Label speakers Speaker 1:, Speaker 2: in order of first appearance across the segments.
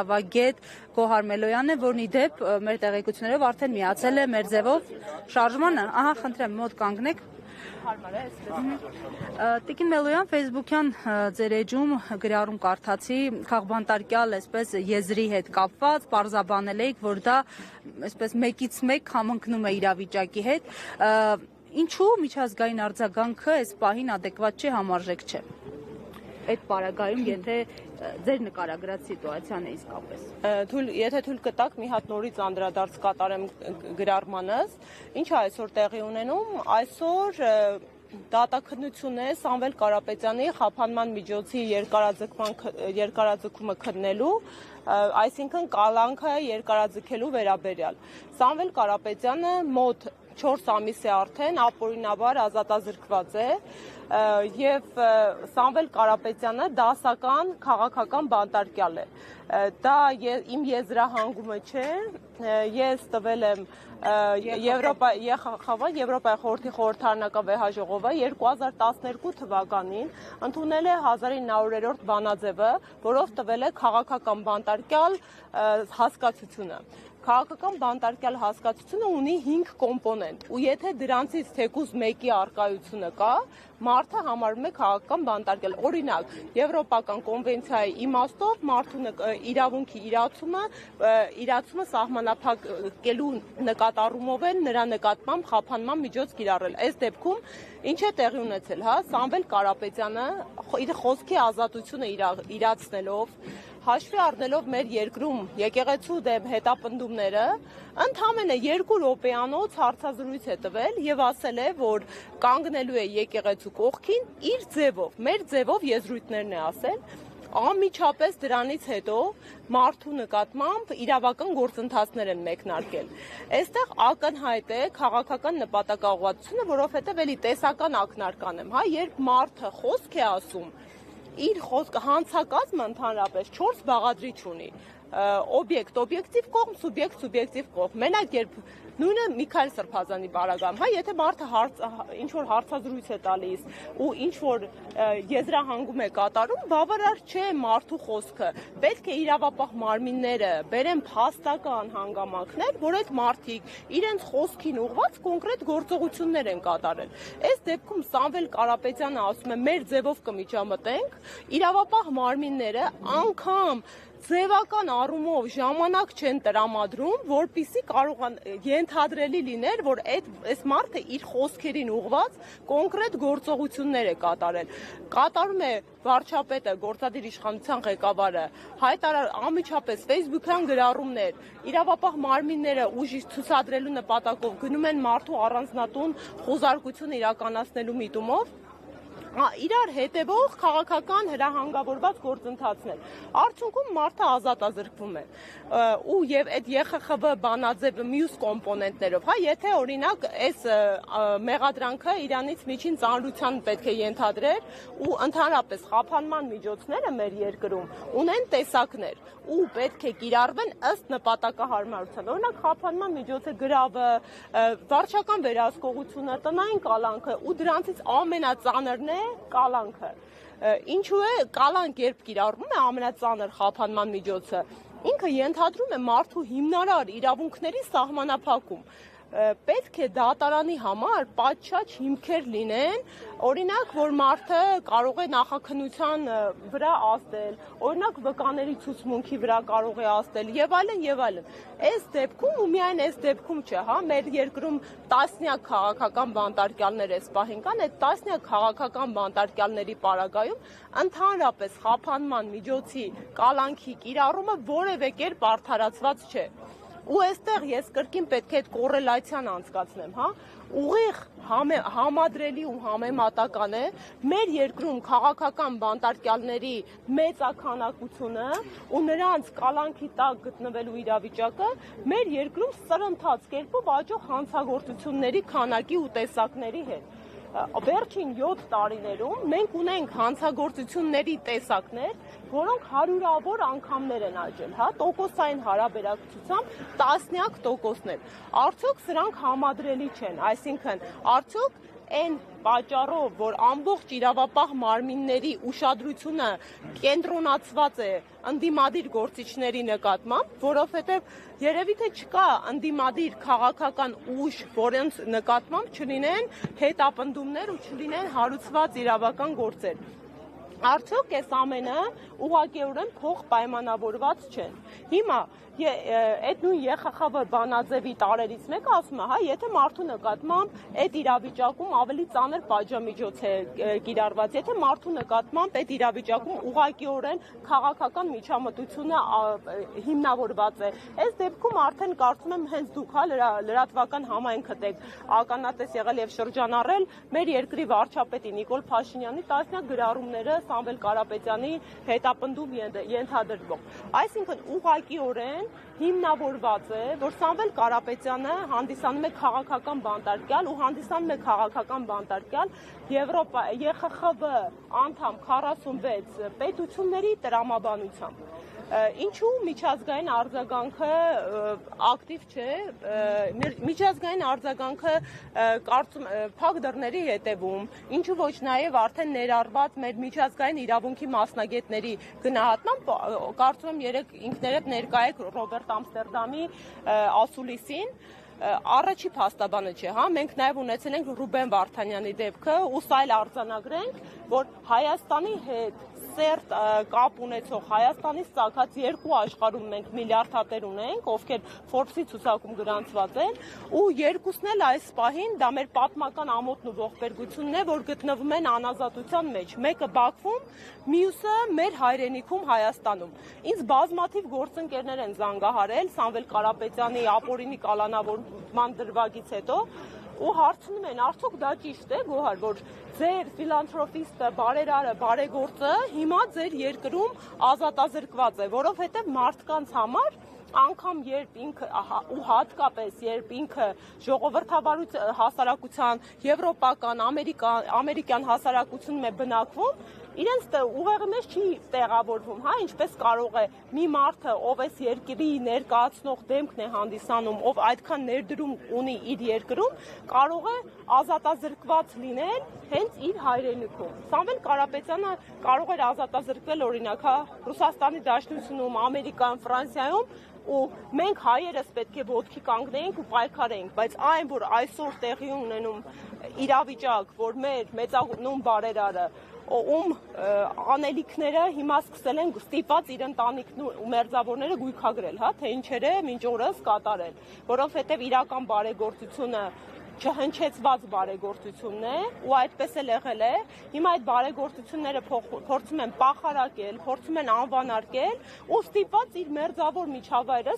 Speaker 1: Ավագետ Գոհար Մելոյանն է, որն ի դեպ մեր տեղեկություններով արդեն միացել է մեր ձևով շարժմանը։ Ահա, խնդրեմ, մոտ կանգնեք։ Տիկին Մելոյան, Facebook-յան ձեր էջում գրառում կարդացի քաղբանտարկյալ այսպես եզրի հետ կապված, պարզաբանել էիք, որ դա այսպես մեկից մեկ համընկնում է իրավիճակի հետ։ Ինչու միջազգային արձագանքը այս պահին ադեկվատ չէ, համարժեք չէ։ Այդ պարագայում, եթե ձեր նկարագրած սիտուացիան է իսկապես։
Speaker 2: Եթե թույլ կտաք, մի հատ նորից անդրադարձ կատարեմ գրառմանս, ինչ է այսօր տեղի ունենում, այսօր դատաքննություն է Սամվել Կարապետյանի խափանման միջոցի երկարաձգումը քննելու, այսինքն կալանքը երկարաձգելու վերաբերյալ։ Սամվել Կարապետյանը մոտ 4 ամիս է արդեն ապօրինաբար ազատազրկված է եւ Սամվել Կարապետյանը դասական քաղաքական բանտարկյալ է։ Դա իմ եզրահանգումը չէ, ես տվել եմ Եվրոպայի խորհրդի խորհրդարանական վեհաժողովը 2012 թվականին ընդունել է 1900-րդ բանաձևը, որով տվել է քաղաքական բանտարկյալ հասկացությունը։ Քաղաքական բանտարկյալ հասկացությունը ունի 5 կոմպոնենտ, ու եթե դրանցից թեկուզ մեկի առկայությունը կա, մարդը համարվում է քաղաքական բանտարկյալ։ Օրինակ, Եվրոպական կոնվենցիայի իմաստով մարդու իրավունքի իրացումը սահմանափակելու նկատառումով են նրա նկատմամբ խափանման միջոց կիրառել։ Այս դեպքում ինչ է տեղի ունեցել, Սամվել Կարապետյանը իր խոսքի ազատությունը իրացնելով, հաշվի առնելով մեր երկրում եկեղեցու դեմ հետապնդումները, ընդամենը 2 րոպեանոց հարցազրույց է տվել եւ ասել է, որ կանգնելու է եկեղեցու կողքին իր ձևով, մեր ձևով եզրույթներն է ասել, անմիջապես դրանից հետո մարդու նկատմամբ իրավական գործընթացներ են մեկնարկել։ Այստեղ ակնհայտ է քաղաքական նպատակաուղղվածությունը, որովհետեւ էլի տեսական ակնարկան եմ, երբ մարդը խոսք է ասում, իր խոսքը հանցակազմը ընդհանրապես 4 բաղադրիչ ունի. օբյեկտ, օբյեկտիվ կողմ, սուբյեկտ, սուբյեկտիվ կողմ։ Մենակ երբ նույնը Միքայել Սրբազանի բարագայում, եթե մարդը ինչ որ հարցազրույց է տալիս ու ինչ որ եզրահանգում է կատարում, բավարար չէ մարդու խոսքը։ Պետք է իրավապահ մարմինները բերեն փաստական հանգամանքներ, որ այդ մարդիկ իրենց խոսքին ուղղված կոնկրետ գործողություններ են կատարել։ Այս դեպքում Սամվել Կարապետյանը ասում է, մեր ձևով կմիջամտենք, իրավապահ մարմինները անգամ ձևական առումով ժամանակ չեն տրամադրում, որպեսզի կարողան ենթադրելի լիներ, որ այս մարդը իր խոսքերին ուղղված կոնկրետ գործողություններ է կատարել։ Կատարում է վարչապետը, գործադիր իշխանության ղեկավարը, անմիջապես Facebook-յան գրառումներ, իրավապահ մարմինները ուժ ցուցադրելու նպատակով գնում են մարդու առանձնատուն խոզարկություն իրականացնելու միտումով, իրար հետևող քաղաքական հրահանգավորված գործընթացներ։ Արդյունքում մարդը ազատազրկվում է։ Ու եւ այդ ԵԽԽՎ բանաձևը մյուս կոմպոնենտներով, եթե օրինակ այս մեղադրանքը իրանից միջին ծանրության պետք է ենթադրեր ու ընդհանրապես խափանման միջոցները մեր երկրում ունեն տեսակներ ու պետք է կիրառվեն ըստ նպատակահարմարության։ Օրինակ խափանման միջոցը գրավը, վարչական վերահսկողությունը, տնային կալանքը ու դրանցից ամենածանրն է կալանքը։ Ինչու է կալանք երբ կիրառվում է ամենածանր խափանման միջոցը, ինքը ենթադրում է մարդու հիմնարար իրավունքների սահմանափակում։ Պետք է դատարանի համար պատշաճ հիմքեր լինեն, օրինակ, որ մարդը կարող է նախաքննության վրա ազդել, օրինակ վկաների ցուցմունքի վրա կարող է ազդել եւ այլն եւ այլն։ Այս դեպքում ու միայն այս դեպքում չէ, մեր երկրում տասնյակ քաղաքական բանտարկյալներ այս պահին կան, այդ տասնյակ քաղաքական բանտարկյալների պարագայում ընդհանրապես խափանման միջոցի կալանքի կիրառումը որևէ կերպ արդարացված չէ։ Ու այստեղ ես կրկին պետք է այդ կոռելացիան անցկացնեմ, ուղիղ համադրելի ու համեմատական է մեր երկրում քաղաքական բանտարկյալների մեծաքանակությունը ու նրանց կալանքի տակ գտնվելու իրավիճակը մեր երկրում սրընթաց կերպով աճող հանցագործությունների քանակի ու տեսակների հետ։ Վերջին 7 տարիներում մենք ունենք հանցագործությունների տեսակներ, որոնք հարյուրավոր անգամներ են աճել, տոկոսային հարաբերակցությամբ տասնյակ տոկոսներ։ Արդյոք սրանք համադրելի չեն, այսինքն արդյոք այն պատճառով, որ ամբողջ իրավապահ մարմինների ուշադրությունը կենտրոնացված է ընդդիմադիր գործիչների նկատմամբ, որովհետև երևի թե չկա ընդդիմադիր քաղաքական ուժ, որոնց նկատմամբ չլինեն հետապնդումներ ու չլինեն հարուցված իրավական գործեր։ Արդյոք այս ամենը ուղղակիորեն փող պայմանավորված չեն։ Հիմա այդ նույն ԵԽԽՎ բանաձևի տարերից մեկը ասում է, հա, եթե մարդու նկատմամբ այդ իրավիճակում ավելի ծանր պատժամիջոց է կիրառված, եթե մարդու նկատմամբ այդ իրավիճակում ուղղակիորեն քաղաքական միջամտությունը հիմնավորված է, այս դեպքում արդեն կարծում եմ հենց դուք լրատվական համայնքդ եք ականատես եղել եւ շրջանառել մեր երկրի վարչապետի Նիկոլ Փաշինյանի տասնյակ գրառումները Սամվել Կարապետյանի հետապնդում ենթադրվող։ Այսինքն ուղղակիորեն հիմնավորված է, որ Սամվել Կարապետյանը հանդիսանում է քաղաքական բանտարկյալ ու հանդիսանում է քաղաքական բանտարկյալ ԵԽԽՎ անդամ 46 պետությունների տրամաբանությամբ։ Ինչու միջազգային արձագանքը ակտիվ չէ, միջազգային արձագանքը կարծում փակ դռների հետևում, ինչու ոչ նաև արդեն ներառված մեր միջազգային իրավունքի մասնագետների գնահատմամբ, կարծում եմ երեք ինքներդ ներկա եք Ռոբերտ Ամստերդամի ասուլիսին, առաջի փաստաբանը չէ, հա, մենք նաև ունեցել ենք Ռուբեն Վարդանյանի դեպքը ու սա էլ արձանագրենք, որ Հայաստանի հետ սերտ կապ ունեցող Հայաստանից ծագած երկու աշխարհում մենք միլիարդատեր ունենք, ովքեր Forbes-ի ցուցակում գրանցված են, ու երկուսն էլ այս պահին դա մեր պատմական ամոթն ու ողբերգությունն է, որ գտնվում են անազատության մեջ, մեկը Բաքվում, մյուսը մեր հայրենիքում Հայաստանում։ Ինձ բազմաթիվ գործընկերներ են զանգահարել Սամվել Կարապետյանի ապօրինի կալանավորման դրվագից հետո ու հարցնում են, արդյոք դա ճիշտ է, Գոհար, որ ձեր ֆիլանթրոպիստը, բարերարը, բարեգործը հիմա ձեր երկրում ազատազրկված է, որովհետև մարդկանց համար անգամ երբ ինքը ու հատկապես երբ ինքը ժողովրդավար հասարակության, եվրոպական, ամերիկյան հասարակությունում է բնակվում, իրենց ուղեղի մեջ չի տեղավորվում, հա, ինչպես կարող է մի մարդը, ով այս երկրի ներկայացնող դեմքն է հանդիսանում, ով այդքան ներդրում ունի իր երկրում, կարող է ազատազրկված լինել հենց իր հայրենիքում։ Սամվել Կարապետյանը կարող էր ազատազրկվել օրինակ, հա, Ռուսաստանի Դաշնությունում, Ամերիկայում, Ֆրանսիայում, ու մենք հայերս պետք է ոտքի կանգնեինք ու պայքարեինք, բայց այն, որ այսօր տեղի ունենում իրավիճակ, որ մեր մեծանուն բարերարը ում անելիքները հիմա սկսել են ստիպված իր ընտանիքն ու մերձավորները գույքագրել, հա, թե ինչեր է մինչ օրս կատարել, որովհետև իրական բարեգործությունը չհնչեցված բարեգործությունն է ու այդպես էլ եղել է։ Հիմա այդ բարեգործությունները փորձում են պախարակել, փորձում են անվանարկել ու ստիպված իր մերձավոր միջավայրը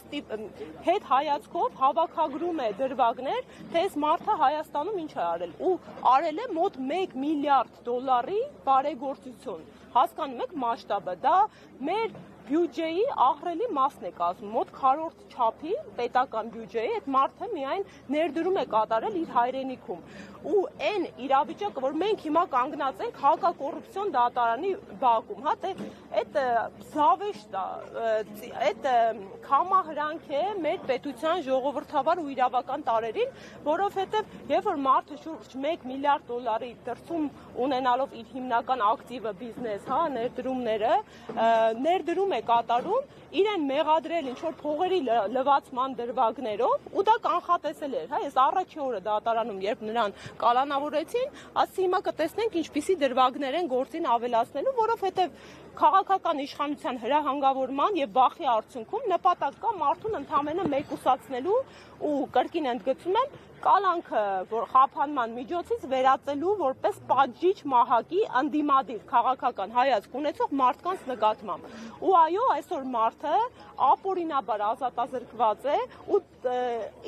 Speaker 2: հետ հայացքով հավաքագրում է դրվագներ, թե այս մարդը Հայաստանում ինչ է արել ու արել է մոտ 1 միլիարդ դոլարի բարեգործություն։ Հասկանում եք մասշտաբը, դա մեր բյուջեի ահռելի մասն է կազմում, մոտ քառորդ չափի պետական բյուջեի այդ մարդը միայն ներդրում է կատարել իր հայրենիքում։ Ու այն իրավիճակը, որ մենք հիմա կանգնած ենք հակակոռուպցիոն դատարանի բակում, հա, այդ զավեշտ է, այդ քամահրանք է մեր պետության ժողովրդավար ու իրավական տարերին, որովհետև երբ որ մարդը շուրջ 1 միլիարդ դոլարի դրսում ունենալով իր հիմնական ակտիվը բիզնես, հա, ներդրումները, ներդրում է կատարում, իրեն մեղադրել ինչ-որ փողերի լվացման դրվագներով ու դա կանխատեսել էր, հա, ես առաջի օրը դատարանում, երբ նրան կալանավորեցին, ասի հիմա կտեսնենք ինչպիսի դրվագներ են գործին ավելացնելու, որովհետև քաղաքական իշխանության հրահանգավորման եւ վախի արդյունքում նպատակ կա մարդուն ընդամենը մեկուսացնելու ու կրկին ընդգծում եմ կալանքը, որ խափանման միջոցից վերածելու որպես պատժիչ մահակի ընդդիմադիր քաղաքական հայացք ունեցող մարդկանց նկատմամբ։ Ու այո, այսօր մարդը ապօրինաբար ազատազրկված է ու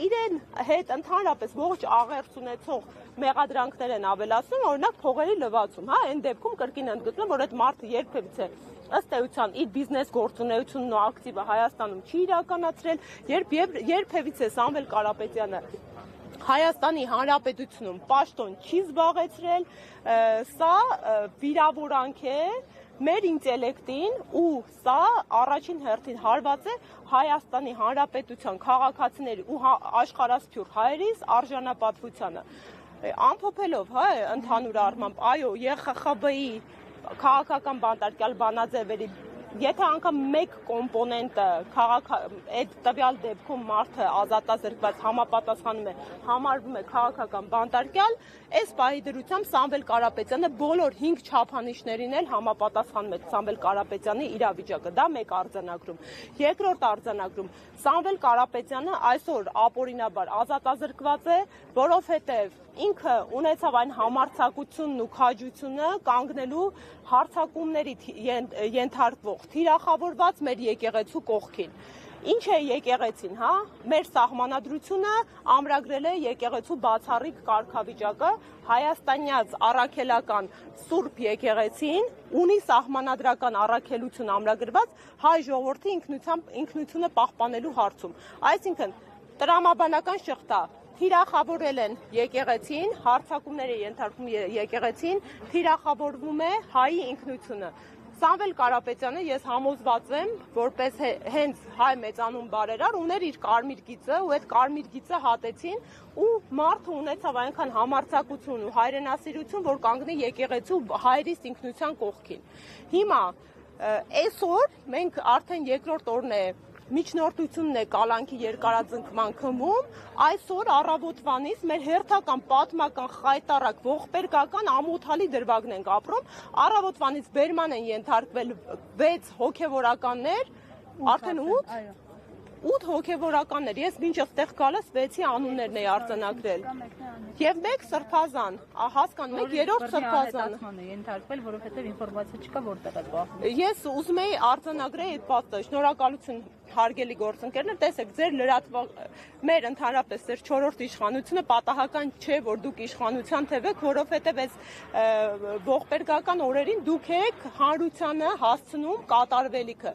Speaker 2: իրեն հետ ընդհանրապես ողջ աղերս ունեցող մեղադրանքներ են ավելացնում, օրինակ փողերի լվացում, հա, այն դեպքում կրկին ընդգծում, որ այդ մարդը երբևիցե ըստ էության իր բիզնես գործունեությունն ու ակտիվը Հայաստանում չի իրականացրել, երբևիցե Սամվել Կարապետյանը Հայաստանի Հանրապետությունում պաշտոն չի զբաղեցրել, սա վիրավորանք է մեր ինտելեկտին ու սա առաջին հերթին հարված է Հայաստանի Հանրապետության քաղաքացիների ու աշխարհասփյուռ հայերիս արժանապատվությանը։ Ամփոփելով, հա, ընդհանուր առմամբ, այո, ԵԽԽԲ-ի քաղաքական բանտարկյալ բանաձևերի եթե անգամ մեկ կոմպոնենտը այդ տվյալ դեպքում մարդը ազատազրկված համապատասխանում է, համարվում է քաղաքական բանտարկյալ, այս պահի դրությամբ Սամվել Կարապետյանը բոլոր 5 չափանիշներին էլ համապատասխանում է Սամվել Կարապետյանի իրավիճակը, դա մեկ արձանագրում։ Երկրորդ արձանագրում, Սամվել Կարապետյանը այսօր ապօրինաբար ազատազրկված է, որովհետև ինքը ունեցավ այն համարձակությունն ու քաջությունը կանգնելու հարձակումների ենթարկվող թիրախավորված մեր եկեղեցու կողքին։ Ինչ է եկեղեցին, հա? Մեր սահմանադրությունը ամրագրել է եկեղեցու բացառիկ կարգավիճակը, հայաստանյաց առաքելական Սուրբ եկեղեցին ունի սահմանադրական առաքելություն ամրագրված հայ ժողովրդի ինքնությունը պահպանելու հարցում։ Այսինքն տրամաբանական շղթա թիրախավորել են եկեղեցին, հարձակումներ է ենթարկում եկեղեցին, թիրախավորվում է հայի ինքնությունը։ Սամվել Կարապետյանը ես համոզված եմ, որպես հենց հայ մեծանուն բարերար ուներ իր կարմիր գիծը ու այդ կարմիր գիծը հատեցին ու մարդը ունեցավ այնքան համարձակություն ու հայրենասիրություն, որ կանգնի եկեղեցու հայրից ինքնության կողքին։ Հիմա այսօր մենք արդեն երկրորդ օրն է միջնորդությունն է կալանքի երկարաձգման քմում, այսօր առավոտվանից մեր հերթական պատմական խայտարակ ողբերգական ամոթալի դրվագն ենք ապրում, առավոտվանից բերման են ենթարկվել 6 հոգևորականներ, արդեն 8 հոգևորականներ, ես մինչ այստեղ գալիս 6-ի անուններն էի արձանագրել։ Եվ մեկ սրբազան, հասկանում եք, երրորդ սրբազանը
Speaker 1: ենթարկվել, որովհետև ինֆորմացիա չկա որտեղ է պահվում։
Speaker 2: Ես ուզում էի արձանագրել այդ փաստը, շնորհակալություն հարգելի գործընկերներ, տեսեք, ձեր մեր ընդհանրապես ձեր 4-րդ իշխանությունը պատահական չէ, որ դուք իշխանության թևեք, որովհետև այս ողբերգական օրերին դուք եք հանրությանը հասցնում կատարվելիքը։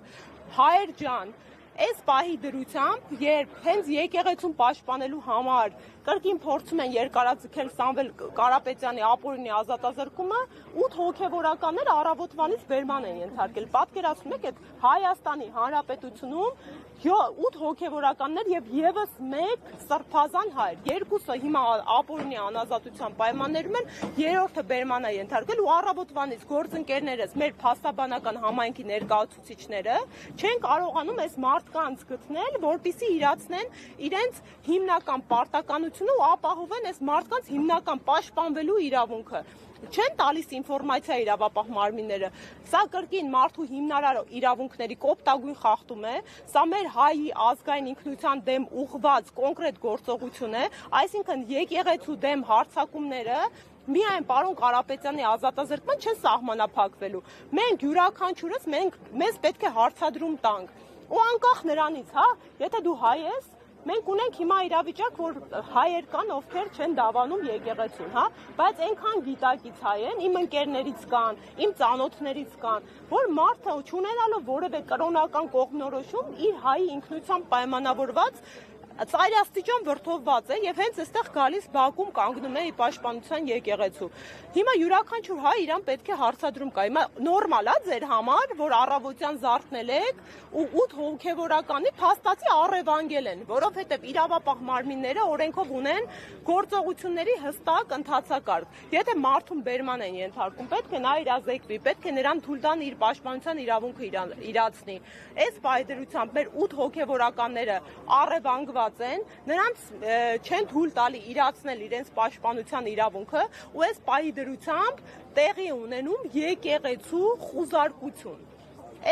Speaker 2: Հայեր ջան, այս պահի դրությամբ, երբ հենց եկեղեցուն պաշտպանելու համար կրկին փորձում են երկարաձգել Սամվել Կարապետյանի ապօրինի ազատազրկումը, 8 հոգևորականներ առավոտվանից բերման են ենթարկել։ Պատկերացնում եք, այդ Հայաստանի Հանրապետությունում 8 հոգևորականներ եւ եւս մեկ սրբազան հայր։ Երկուսը հիմա ապօրինի անազատության պայմաններում են, երրորդը բերման է ենթարկել ու առավոտվանից գործընկերներս, մեր փաստաբանական համայնքի ներկայացուցիչները չեն կարողանում այս մարդկանց գտնել, որպեսզի իրացնեն իրենց հիմնական պարտականությունը ու ապահովեն այս մարդկանց հիմնական պաշտպանվելու իրավունքը։ Չեն տալիս ինֆորմացիա իրավապահ մարմինները։ Սա կրկին մարդու հիմնարար իրավունքների կոպտագույն խախտում է, սա մեր հայի ազգային ինքնության դեմ ուղղված կոնկրետ գործողություն է, այսինքն եկեղեցու դեմ հարձակումները միայն պարոն Կարապետյանի ազատազրկման չեն սահմանափակվելու։ Մենք յուրաքանչյուրս մեզ պետք է հարցադրում տանք։ Ու անկախ նրանից, հա, եթե դու հայ ես, մենք ունենք հիմա իրավիճակ, որ հայեր կան, ովքեր չեն դավանում եկեղեցուն, հա, բայց այնքան գիտակից հայ են, իմ ընկերներից կան, իմ ծանոթներից կան, որ մարդը չունենալով որևէ կրոնական կողմնորոշում իր հայի ինքնությամբ պայմանավորված ծայրաստիճան վրդովված է եւ հենց այստեղ գալիս Բաքվում կանգնում է ի պաշտպանության եկեղեցու։ Հիմա յուրաքանչյուր հայ իրան պետք է հարցադրում կա։ Հիմա նորմալ է ձեր համար, որ առավոտյան զարթնել եք ու 8 հոգևորականի փաստացի առևանգել են, որովհետեւ իրավապահ մարմինները օրենքով ունեն գործողությունների հստակ ընթացակարգ։ Եթե մարդուն բերման են ենթարկում, պետք է նա իրազեկվի, պետք է նրան թույլ տան իր պաշտպանության իրավունքը իրացնի։ Այս բայդրությամբ մեր 8 հոգևորականները առևանգված են, նրանց չեն թույլ տալի իրացնել իրենց պաշտպանության իրավունքը ու այս պահի դրությամբ տեղի ունենում եկեղեցու խուզարկություն։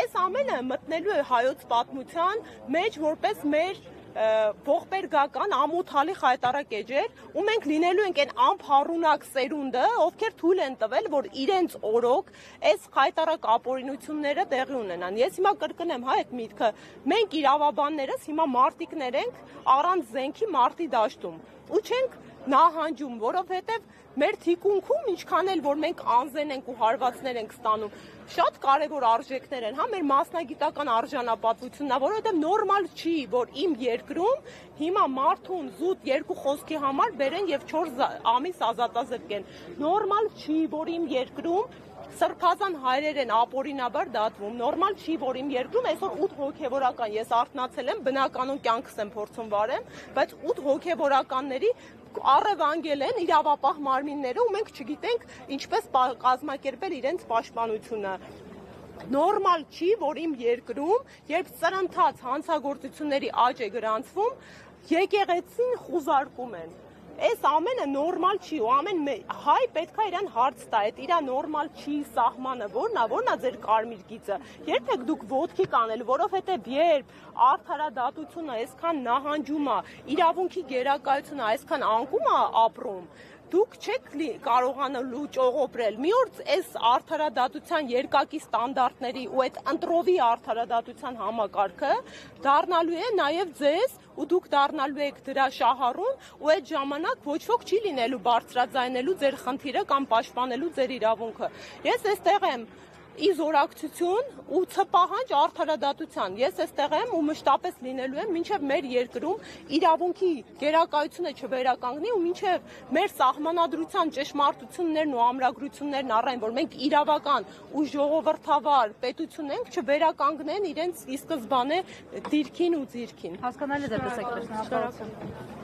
Speaker 2: Այս ամենը մտնելու է հայոց պատմության մեջ որպես մեր ողբերգական ամոթալի խայտարակ էջեր ու մենք լինելու ենք այն անփառունակ սերունդը, ովքեր թույլ են տվել, որ իրենց օրոք այս խայտարակ ապօրինությունները տեղի ունենան։ Ես հիմա կրկնեմ, հա, այդ միտքը, մենք իրավաբաններս հիմա մարտիկներ ենք առանց զենքի մարտի դաշտում ու չենք նահանջում, որովհետև մեր թիկունքում ինչքան էլ որ մենք անզեն ենք ու հարվածներ ենք ստանում, շատ կարևոր արժեքներ են, հա, մեր մասնագիտական արժանապատվությունն է, որովհետև նորմալ չի, որ իմ երկրում հիմա մարդուն զուտ երկու խոսքի համար բերեն եւ 4 ամիս ազատազրկեն։ Նորմալ չի, որ իմ երկրում սրբազան հայրեր են ապօրինաբար դատվում։ Նորմալ չի, որ իմ երկրում այսօր 8 հոգևորական, ես արթնացել եմ, բնականon կյանքս եմ փորձում վարեմ, բայց 8 հոգևորականների առևանգել են իրավապահ մարմինները ու մենք չգիտենք ինչպես կազմակերպել իրենց պաշտպանությունը։ Նորմալ չի, որ իմ երկրում, երբ սրընթաց հանցագործությունների աճ է գրանցվում, եկեղեցին խուզարկում են։ Այս ամենը նորմալ չի ու ամեն հայ պետք է իրան հարց տա, այդ իրա նորմալ չի սահմանը, որն է ձեր կարմիր գիծը։ Երբեք դուք ոտքի կանել, որովհետև երբ արդարադատությունը այսքան նահանջում է, իրավունքի գերակայությունը այսքան անկում է ապրում, դուք չեք կարողանալու ճողոպրել։ Մի օր այս արդարադատության երկակի ստանդարտների ու այդ ընտրովի արդարադատության համակարգը դառնալու է նաև ձեզ ու դուք դառնալու եք դրա շահառուն ու այդ ժամանակ ոչ ոք չի լինելու բարձրաձայնելու ձեր խնդիրը կամ պաշտպանելու ձեր իրավունքը։ Ես այստեղ եմ ի զորակցություն ու ցպահանջ արդարադատության։ Ես այստեղ եմ ու մշտապես լինելու եմ, մինչև մեր երկրում իրավունքի գերակայությունը չվերականգնի ու մինչև մեր սահմանադրության ճշմարտություններն ու ամրագրություններն առայն, որ մենք իրավական ու ժողովրդավար պետություն ենք, չվերականգնեն իրենց ի սկզբանե դիրքին ու ձիրքին։
Speaker 1: Հասկանալի է, դեպս եք տեսնում։